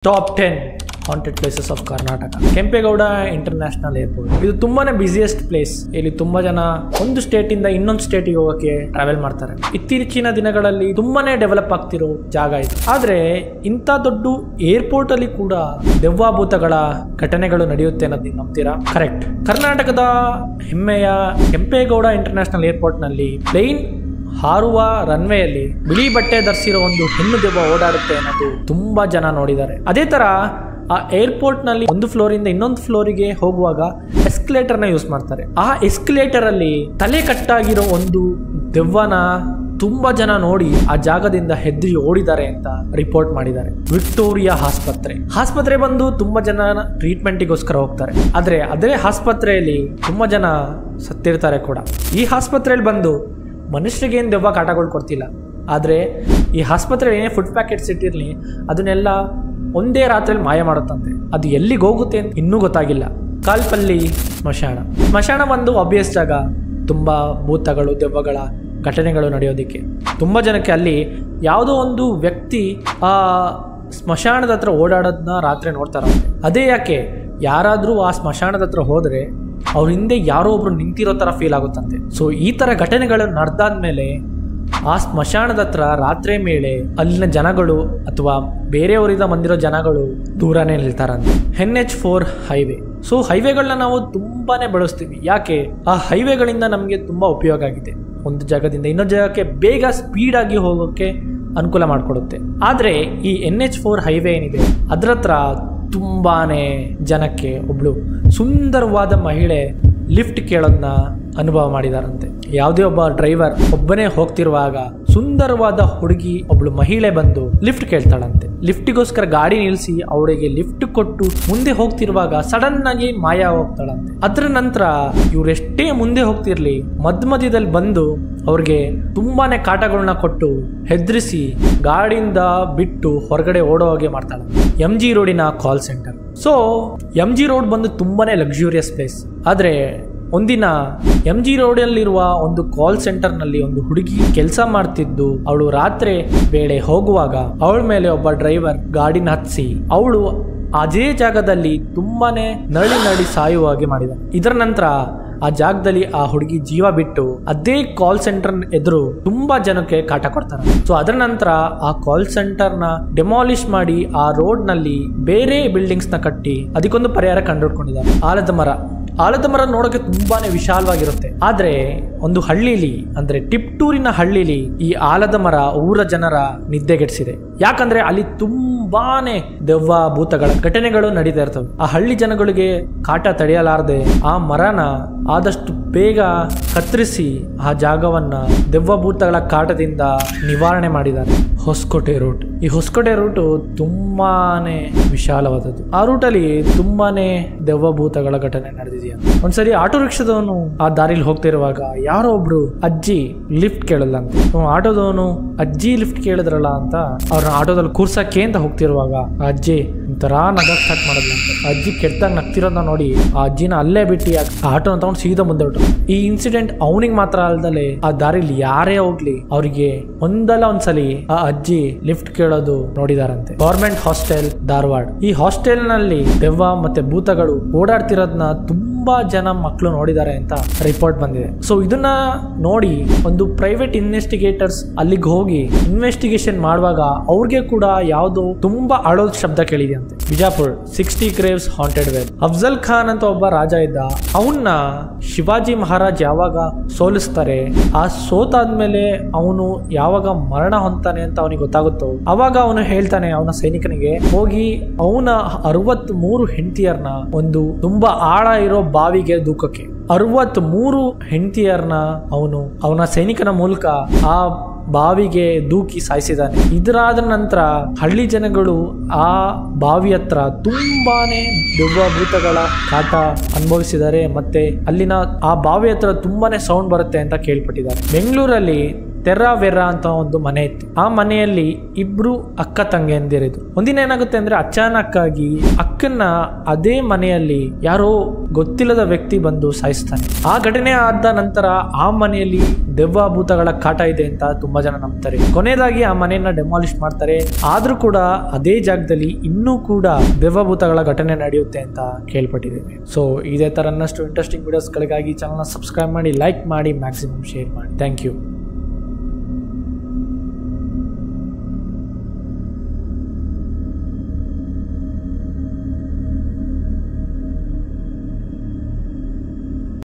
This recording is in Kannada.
Top 10 haunted places of Karnataka. Kempegowda international airport ಇದು ತುಂಬಾನೇ ಬಿಸಿಯೆಸ್ಟ್ ಪ್ಲೇಸ್. ಇಲ್ಲಿ ತುಂಬಾ ಜನ ಒಂದು ಸ್ಟೇಟ್ ಇಂದ ಇನ್ನೊಂದು ಸ್ಟೇಟಿಗೆ ಹೋಗಕ್ಕೆ ಟ್ರಾವೆಲ್ ಮಾಡ್ತಾರೆ. ಇತ್ತೀಚಿನ ದಿನಗಳಲ್ಲಿ ತುಂಬಾನೇ ಡೆವಲಪ್ ಆಗ್ತಿರೋ ಜಾಗ ಇದು. ಆದ್ರೆ ಇಂಥ ದೊಡ್ಡ ಏರ್ಪೋರ್ಟ್ ಅಲ್ಲಿ ಕೂಡ ದೆವ್ವಾಭೂತಗಳ ಘಟನೆಗಳು ನಡೆಯುತ್ತೆ ಅನ್ನೋದು ನಂಬ್ತೀರಾ? ಕರೆಕ್ಟ್. ಕರ್ನಾಟಕದ ಹೆಮ್ಮೆಯ ಕೆಂಪೇಗೌಡ ಇಂಟರ್ನ್ಯಾಷನಲ್ ಏರ್ಪೋರ್ಟ್ ನಲ್ಲಿ ಪ್ಲೇನ್ ಹಾರುವ ರನ್ವೇಯಲ್ಲಿ ಬಿಳಿ ಬಟ್ಟೆ ಧರಿಸಿರೋ ಒಂದು ಹೆಣ್ಣು ದೆವ್ವ ಓಡಾಡುತ್ತೆ ಅನ್ನೋದು ತುಂಬಾ ಜನ ನೋಡಿದ್ದಾರೆ. ಅದೇ ತರ ಆ ಏರ್ಪೋರ್ಟ್ ನಲ್ಲಿ ಒಂದು ಫ್ಲೋರ್ ಇಂದ ಇನ್ನೊಂದು ಫ್ಲೋರಿಗೆ ಹೋಗುವಾಗ ಎಸ್ಕಲೇಟರ್ ನ ಯೂಸ್ ಮಾಡ್ತಾರೆ. ಆ ಎಸ್ಕಲೇಟರ್ ಅಲ್ಲಿ ತಲೆ ಕಟ್ಟಾಗಿರೋ ಒಂದು ದೆವ್ವನ ತುಂಬಾ ಜನ ನೋಡಿ ಆ ಜಾಗದಿಂದ ಹೆದರಿ ಓಡಿದ್ದಾರೆ ಅಂತ ರಿಪೋರ್ಟ್ ಮಾಡಿದ್ದಾರೆ. ವಿಕ್ಟೋರಿಯಾ ಆಸ್ಪತ್ರೆ ಬಂದು ತುಂಬಾ ಜನ ಟ್ರೀಟ್ಮೆಂಟ್ಗೋಸ್ಕರ ಹೋಗ್ತಾರೆ. ಆದ್ರೆ ಅದೇ ಆಸ್ಪತ್ರೆಯಲ್ಲಿ ತುಂಬಾ ಜನ ಸತ್ತಿರ್ತಾರೆ ಕೂಡ. ಈ ಆಸ್ಪತ್ರೆಯಲ್ಲಿ ಬಂದು ಮನುಷ್ಯರಿಗೆ ಏನು ದೆವ್ವ ಕಾಟಗಳು ಕೊಡ್ತಿಲ್ಲ. ಆದರೆ ಈ ಆಸ್ಪತ್ರೆ ಏನೇ ಫುಡ್ ಪ್ಯಾಕೆಟ್ಸ್ ಇಟ್ಟಿರಲಿ ಅದನ್ನೆಲ್ಲ ಒಂದೇ ರಾತ್ರಿಯಲ್ಲಿ ಮಾಯ ಮಾಡುತ್ತಂತೆ. ಅದು ಎಲ್ಲಿಗೆ ಹೋಗುತ್ತೆ ಅಂತ ಇನ್ನೂ ಗೊತ್ತಾಗಿಲ್ಲ. ಕಾಲ್ಪಲ್ಲಿ ಸ್ಮಶಾನ ಒಂದು ಆಬ್ವಿಯಸ್ ಜಾಗ. ತುಂಬ ಭೂತಗಳು ದೆವ್ವಗಳ ಘಟನೆಗಳು ನಡೆಯೋದಕ್ಕೆ ತುಂಬ ಜನಕ್ಕೆ ಅಲ್ಲಿ ಯಾವುದೋ ಒಂದು ವ್ಯಕ್ತಿ ಆ ಸ್ಮಶಾನದ ಹತ್ರ ಓಡಾಡೋದನ್ನ ರಾತ್ರಿ ನೋಡ್ತಾರಂತೆ. ಅದೇ ಯಾಕೆ ಯಾರಾದರೂ ಆ ಸ್ಮಶಾನದ ಹತ್ರ ಹೋದರೆ ಅವ್ರ ಹಿಂದೆ ಯಾರೋ ಒಬ್ರು ನಿಂತಿರೋ ತರ ಫೀಲ್ ಆಗುತ್ತಂತೆ. ಸೊ ಈ ತರ ಘಟನೆಗಳು ನಡೆದಾದ್ಮೇಲೆ ಆ ಸ್ಮಶಾನದ ಹತ್ರ ರಾತ್ರಿ ಮೇಲೆ ಅಲ್ಲಿನ ಜನಗಳು ಅಥವಾ ಬೇರೆಯವರಿಂದ ಬಂದಿರೋ ಜನಗಳು ದೂರನೇ ನಿಲ್ತಾರಂತೆ. NH4 highway. ಸೊ ಹೈವೇಗಳನ್ನ ನಾವು ತುಂಬಾನೇ ಬಳಸ್ತೀವಿ. ಯಾಕೆ? ಆ ಹೈವೇಗಳಿಂದ ನಮಗೆ ತುಂಬಾ ಉಪಯೋಗ ಆಗಿದೆ. ಒಂದು ಜಾಗದಿಂದ ಇನ್ನೊಂದು ಜಾಗಕ್ಕೆ ಬೇಗ ಸ್ಪೀಡ್ ಆಗಿ ಹೋಗೋಕೆ ಅನುಕೂಲ ಮಾಡಿಕೊಡುತ್ತೆ. ಆದ್ರೆ ಈ NH4 ಹೈವೇ ಏನಿದೆ ಅದ್ರ ಹತ್ರ ತುಂಬಾನೇ ಜನಕ್ಕೆ ಒಬ್ಳು ಸುಂದರವಾದ ಮಹಿಳೆ ಲಿಫ್ಟ್ ಕೇಳೋದನ್ನ ಅನುಭವ ಮಾಡಿದಾರಂತೆ. ಯಾವುದೇ ಒಬ್ಬ ಡ್ರೈವರ್ ಒಬ್ಬನೇ ಹೋಗ್ತಿರುವಾಗ ಸುಂದರವಾದ ಹುಡುಗಿ ಒಬ್ಳು ಮಹಿಳೆ ಬಂದು ಲಿಫ್ಟ್ ಕೇಳ್ತಾಳಂತೆ. ಲಿಫ್ಟಿಗೋಸ್ಕರ ಗಾಡಿ ನಿಲ್ಲಿಸಿ ಅವಳಿಗೆ ಲಿಫ್ಟ್ ಕೊಟ್ಟು ಮುಂದೆ ಹೋಗ್ತಿರುವಾಗ ಸಡನ್ ಆಗಿ ಮಾಯ ಹೋಗ್ತಾಳಂತೆ. ಅದ್ರ ನಂತರ ಇವರೆಷ್ಟೇ ಮುಂದೆ ಹೋಗ್ತಿರ್ಲಿ ಮಧ್ಯದಲ್ಲಿ ಬಂದು ಅವ್ರಿಗೆ ತುಂಬಾನೇ ಕಾಟಗಳನ್ನ ಕೊಟ್ಟು ಹೆದರಿಸಿ ಗಾಡಿಯಿಂದ ಬಿಟ್ಟು ಹೊರಗಡೆ ಓಡೋ ಹಾಗೆ ಮಾಡ್ತಾಳೆ. MG ರೋಡಿನ call centre. So MG road ಬಂದು ತುಂಬಾನೇ ಲಕ್ಸುರಿಯಸ್ ಪ್ಲೇಸ್. ಆದ್ರೆ ಒಂದಿನ MG ರೋಡಲ್ಲಿರುವ ಒಂದು ಕಾಲ್ ಸೆಂಟರ್ ನಲ್ಲಿ ಒಂದು ಹುಡುಗಿ ಕೆಲಸ ಮಾಡ್ತಿದ್ದು ಅವಳು ರಾತ್ರಿ ವೇಳೆ ಹೋಗುವಾಗ ಅವಳ ಮೇಲೆ ಒಬ್ಬ ಡ್ರೈವರ್ ಗಾಡಿನ ಹತ್ತಿಸಿ ಅವಳು ಅದೇ ಜಾಗದಲ್ಲಿ ತುಂಬಾನೇ ನಳಿ ಸಾಯುವ ಹಾಗೆ ಮಾಡಿದ. ಇದರ ನಂತರ ಆ ಜಾಗದಲ್ಲಿ ಆ ಹುಡುಗಿ ಜೀವ ಬಿಟ್ಟು ಅದೇ ಕಾಲ್ ಸೆಂಟರ್ ಎದುರು ತುಂಬಾ ಜನಕ್ಕೆ ಕಾಟ ಕೊಡ್ತಾರೆ. ಸೊ ಅದರ ನಂತರ ಆ ಕಾಲ್ ಸೆಂಟರ್ ನ ಡೆಮಾಲಿಷ್ ಮಾಡಿ ಆ ರೋಡ್ ನಲ್ಲಿ ಬೇರೆ ಬಿಲ್ಡಿಂಗ್ಸ್ ನ ಕಟ್ಟಿ ಅದಕ್ಕೊಂದು ಪರಿಹಾರ ಕಂಡುಹಿಡ್ಕೊಂಡಿದ್ದಾರೆ. ಆಲದ ಮರ ನೋಡೋಕೆ ತುಂಬಾನೇ ವಿಶಾಲವಾಗಿರುತ್ತೆ. ಆದ್ರೆ ಒಂದು ಹಳ್ಳಿಲಿ ಅಂದ್ರೆ ಟಿಪ್ಟೂರಿನ ಹಳ್ಳಿಲಿ ಈ ಆಲದ ಮರ ಊರ ಜನರ ನಿದ್ದೆಗೆಡಿಸಿದೆ. ಯಾಕಂದ್ರೆ ಅಲ್ಲಿ ತುಂಬಾನೇ ದೆವ್ವ ಭೂತಗಳ ಘಟನೆಗಳು ನಡೀತಾ ಇರ್ತವೆ. ಆ ಹಳ್ಳಿ ಜನಗಳಿಗೆ ಕಾಟ ತಡೆಯಲಾರದೆ ಆ ಮರನ ಆದಷ್ಟು ಬೇಗ ಕತ್ತರಿಸಿ ಆ ಜಾಗವನ್ನ ದೆವ್ವ ಭೂತಗಳ ಕಾಟದಿಂದ ನಿವಾರಣೆ ಮಾಡಿದ್ದಾರೆ. ಹೊಸಕೋಟೆ ರೂಟ್. ಈ ಹೊಸಕೋಟೆ ರೂಟ್ ತುಂಬಾನೇ ವಿಶಾಲವಾದದ್ದು. ಆ ರೂಟಲ್ಲಿ ತುಂಬಾನೇ ದೆವ್ವ ಭೂತಗಳ ಘಟನೆ ನಡೆದಿದೆಯಾ. ಒಂದ್ಸರಿ ಆಟೋ ರಿಕ್ಷಾದವನು ಆ ದಾರಿಲಿ ಹೋಗ್ತಿರುವಾಗ ಯಾರೋ ಒಬ್ರು ಅಜ್ಜಿ ಲಿಫ್ಟ್ ಕೇಳಲ್ಲ ಅಂತ. ಆಟೋದವನು ಅಜ್ಜಿ ಲಿಫ್ಟ್ ಕೇಳಿದ್ರಲ್ಲ ಅಂತ ಅವ್ರನ್ನ ಆಟೋದಲ್ಲಿ ಕೂರ್ಸಕ್ಕೆ ಅಂತ ಹೋಗ್ತಿರುವಾಗ ಆ ಅಜ್ಜಿ ಒಂಥರ ನಗಕ್ ಸ್ಟಾರ್ಟ್ ಮಾಡಿದ್ಲಂತೆ. ಅಜ್ಜಿ ಕೆಟ್ಟದಾಗ ನಗ್ತಿರೋದನ್ನ ನೋಡಿ ಆ ಅಜ್ಜಿನ ಅಲ್ಲೇ ಬಿಟ್ಟು ಆಟೋನ ತಗೊಂಡು ಸೀದಾ ಮುಂದೆ ಹೊರಟು. ಈ ಇನ್ಸಿಡೆಂಟ್ ಅವನಿಗೆ ಮಾತ್ರ ಅಲ್ದಲೆ ಆ ದಾರಿಲಿ ಯಾರೇ ಹೋಗ್ಲಿ ಅವರಿಗೆ ಒಂದಲ್ಲ ಒಂದ್ಸಲಿ ಆ ಅಜ್ಜಿ ಲಿಫ್ಟ್ ಕೇಳೋದು ನೋಡಿದಾರಂತೆ. Government hostel Dharwad. ಈ ಹಾಸ್ಟೆಲ್ ನಲ್ಲಿ ದೆವ್ವ ಮತ್ತೆ ಭೂತಗಳು ಓಡಾಡ್ತಿರೋದನ್ನ ತುಂಬಾ ಜನ ಮಕ್ಕಳು ನೋಡಿದ್ದಾರೆ ಅಂತ ರಿಪೋರ್ಟ್ ಬಂದಿದೆ. ಸೊ ಇದನ್ನ ನೋಡಿ ಒಂದು ಪ್ರೈವೇಟ್ ಇನ್ವೆಸ್ಟಿಗೇಟರ್ಸ್ ಅಲ್ಲಿಗೆ ಹೋಗಿ ಇನ್ವೆಸ್ಟಿಗೇಷನ್ ಮಾಡುವಾಗ ಅವ್ರಿಗೆ ಕೂಡ ಯಾವ್ದೋ ತುಂಬಾ ಅಳೋದ್ ಶಬ್ದ ಕೇಳಿದೆ ಅಂತೆ. Bijapur 60 graves haunted well. Afzal Khan ಅಂತ ಒಬ್ಬ ರಾಜ ಇದ್ದ. ಅವನ್ನ ಶಿವಾಜಿ ಮಹಾರಾಜ್ ಯಾವಾಗ ಸೋಲಿಸ್ತಾರೆ ಆ ಸೋತಾದ್ಮೇಲೆ ಅವನು ಯಾವಾಗ ಮರಣ ಹೊಂತಾನೆ ಅಂತ ಅವನಿಗೆ ಗೊತ್ತಾಗುತ್ತೋ ಅವಾಗ ಅವನು ಹೇಳ್ತಾನೆ ಅವನ ಸೈನಿಕನಿಗೆ ಹೋಗಿ ಅವನ 63 ಹೆಂಡತಿಯರ್ನ ಒಂದು ತುಂಬಾ ಆಳ ಇರೋ ಬಾವಿಗೆ ದೂಕಕ್ಕೆ 63 ಹೆಂಡತಿಯರ್ನ ಅವನ ಸೈನಿಕನ ಮೂಲಕ ಆ ಬಾವಿಗೆ ದೂಕಿ ಸಾಯಿಸಿದಾನೆ. ಇದರಾದ ನಂತರ ಹಳ್ಳಿ ಜನಗಳು ಆ ಬಾವಿ ಹತ್ರ ತುಂಬಾನೇ ದೆವ್ವ ಭೂತಗಳ ಕಾಟ ಅನುಭವಿಸಿದ್ದಾರೆ. ಮತ್ತೆ ಅಲ್ಲಿನ ಆ ಬಾವಿ ಹತ್ರ ತುಂಬಾನೇ ಸೌಂಡ್ ಬರುತ್ತೆ ಅಂತ ಕೇಳ್ಪಟ್ಟಿದ್ದಾರೆ. ಬೆಂಗಳೂರಲ್ಲಿ ತೆರ್ರಾವೆರ್ರಾ ಅಂತ ಒಂದು ಮನೆ ಇತ್ತು. ಆ ಮನೆಯಲ್ಲಿ ಇಬ್ರು ಅಕ್ಕ ತಂಗಿಯಂದಿರಿದ್ರು. ಒಂದಿನ ಏನಾಗುತ್ತೆ ಅಂದ್ರೆ ಅಚಾನಕ್ ಆಗಿ ಅಕ್ಕನ್ನ ಅದೇ ಮನೆಯಲ್ಲಿ ಯಾರೋ ಗೊತ್ತಿಲ್ಲದ ವ್ಯಕ್ತಿ ಬಂದು ಸಾಯಿಸ್ತಾನೆ. ಆ ಘಟನೆ ಆದ ನಂತರ ಆ ಮನೆಯಲ್ಲಿ ದೆವ್ವ ಭೂತಗಳ ಕಾಟ ಇದೆ ಅಂತ ತುಂಬಾ ಜನ ನಂಬ್ತಾರೆ. ಕೊನೆಯದಾಗಿ ಆ ಮನೆಯನ್ನ ಡೆಮಾಲಿಷ್ ಮಾಡ್ತಾರೆ. ಆದ್ರೂ ಕೂಡ ಅದೇ ಜಾಗದಲ್ಲಿ ಇನ್ನೂ ಕೂಡ ದೆವ್ವ ಭೂತಗಳ ಘಟನೆ ನಡೆಯುತ್ತೆ ಅಂತ ಕೇಳ್ಪಟ್ಟಿದ್ದೇವೆ. ಸೊ ಇದೇ ತರ ಇನ್ನಷ್ಟು ಇಂಟ್ರೆಸ್ಟಿಂಗ್ ವಿಡಿಯೋಸ್ಗಳಿಗಾಗಿ ಚಾನಲ್ನ ಸಬ್ಸ್ಕ್ರೈಬ್ ಮಾಡಿ, ಲೈಕ್ ಮಾಡಿ, ಮ್ಯಾಕ್ಸಿಮಮ್ ಶೇರ್ ಮಾಡಿ. Thank you.